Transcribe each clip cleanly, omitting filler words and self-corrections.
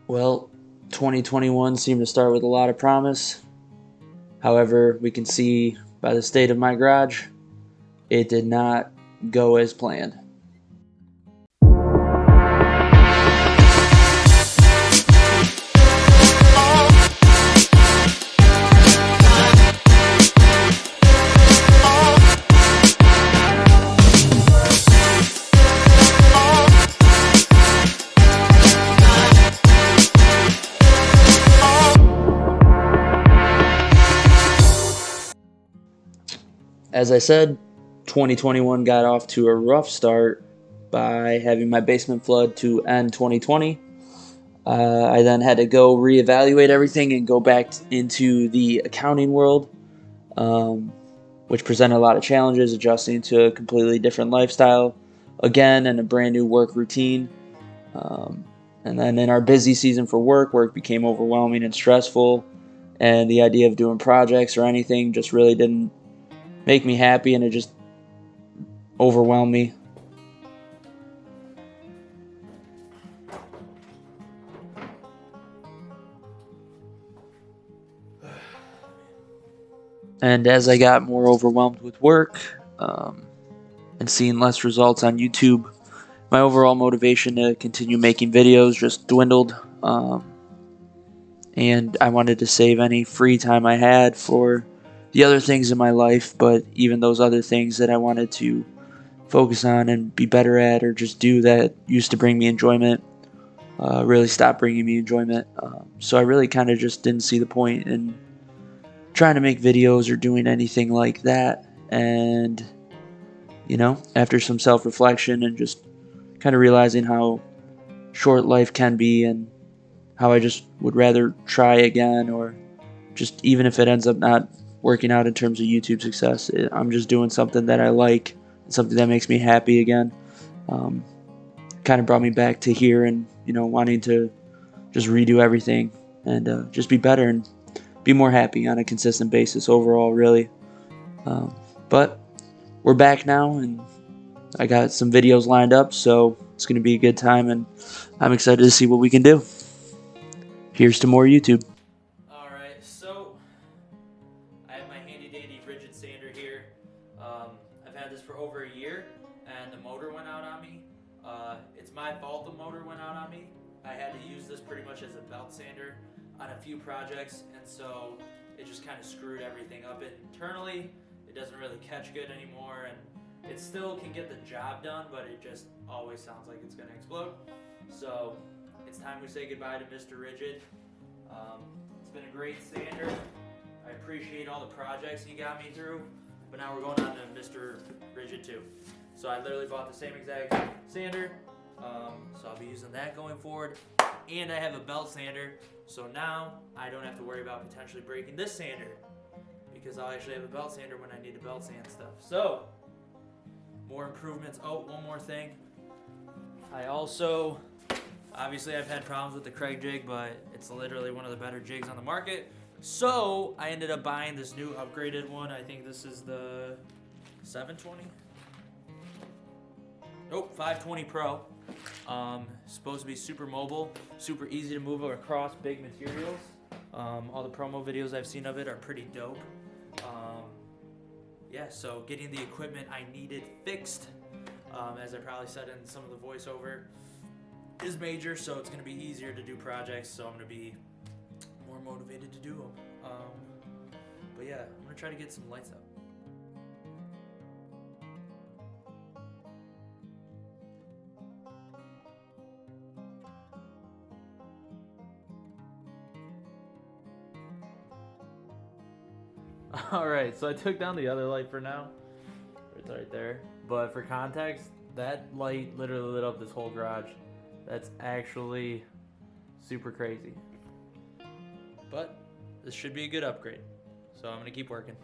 Well, 2021 seemed to start with a lot of promise. However, we can see by the state of my garage, it did not go as planned. As I said, 2021 got off to a rough start by having my basement flood to end 2020. I then had to go reevaluate everything and go back into the accounting world, um, which presented a lot of challenges adjusting to a completely different lifestyle again and a brand new work routine. Um, and then in our busy season for work became overwhelming and stressful, and the idea of doing projects or anything just really didn't make me happy, and it just overwhelmed me. And as I got more overwhelmed with work and seeing less results on YouTube, my overall motivation to continue making videos just dwindled. And I wanted to save any free time I had for the other things in my life, but even those other things that I wanted to focus on and be better at or just do that used to bring me enjoyment really stopped bringing me enjoyment. So I really kind of just didn't see the point in trying to make videos or doing anything like that. And, after some self reflection and just kind of realizing how short life can be and how I just would rather try again, or just even if it ends up not working out in terms of YouTube success, I'm just doing something that I like, something that makes me happy again. Um, Kind of brought me back to here and, wanting to just redo everything and just be better and be more happy on a consistent basis overall, really. Um, but we're back now, and I got some videos lined up, so it's going to be a good time, and I'm excited to see what we can do. Here's to more YouTube. Alright, so I have my handy dandy Ridgid sander here. I've had this for over a year and the motor went out on me. It's my fault the motor went out on me. I had to use this pretty much as a belt sander on a few projects, and so it just kind of screwed everything up internally. It doesn't really catch good anymore, and it still can get the job done, but it just always sounds like it's going to explode. So it's time we say goodbye to Mr. Ridgid. It's been a great sander. I appreciate all the projects he got me through, but now we're going on to Mr. Ridgid 2. So I literally bought the same exact sander, so I'll be using that going forward. And I have a belt sander, so now I don't have to worry about potentially breaking this sander, because I'll actually have a belt sander when I need to belt sand stuff. So, more improvements. Oh, one more thing. Obviously I've had problems with the Craig jig, but it's literally one of the better jigs on the market. So I ended up buying this new upgraded one. I think this is the 720. Nope, 520 Pro. Supposed to be super mobile, super easy to move across big materials. All the promo videos I've seen of it are pretty dope. Yeah, so getting the equipment I needed fixed, as I probably said in some of the voiceover, is major, so it's going to be easier to do projects, so I'm going to be more motivated to do them. But yeah, I'm going to try to get some lights up. Alright, so I took down the other light for now. It's right there. But for context, that light literally lit up this whole garage. That's actually super crazy. But this should be a good upgrade. So I'm going to keep working.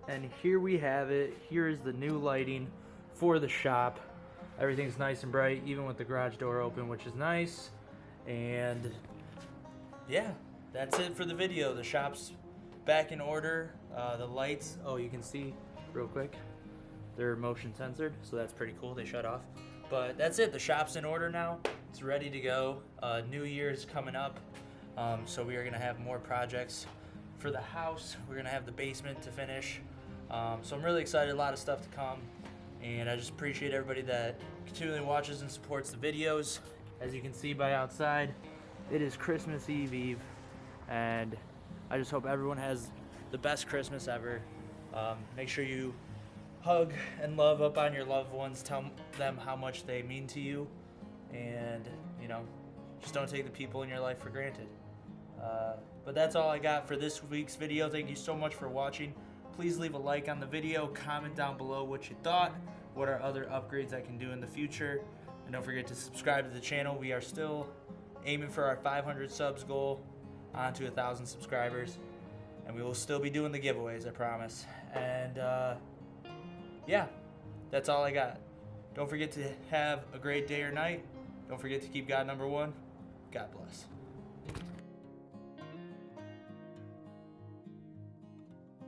And here we have it. Here is the new lighting for the shop. Everything's nice and bright, even with the garage door open, which is nice. And yeah, that's it for the video. The shop's back in order. The lights, oh, you can see real quick, they're motion censored, so that's pretty cool. They shut off. But that's it. The shop's in order now. It's ready to go. New Year's coming up, so we are going to have more projects for the house. We're going to have the basement to finish. So I'm really excited. A lot of stuff to come. And I just appreciate everybody that continually watches and supports the videos. As you can see by outside, it is Christmas Eve. And I just hope everyone has the best Christmas ever. Make sure you hug and love up on your loved ones. Tell them how much they mean to you. And, you know, just don't take the people in your life for granted. But that's all I got for this week's video. Thank you so much for watching. Please leave a like on the video. Comment down below what you thought. What are other upgrades I can do in the future. And don't forget to subscribe to the channel. We are still aiming for our 500 subs goal. On to 1,000 subscribers. And we will still be doing the giveaways, I promise. And yeah, that's all I got. Don't forget to have a great day or night. Don't forget to keep God number one. God bless.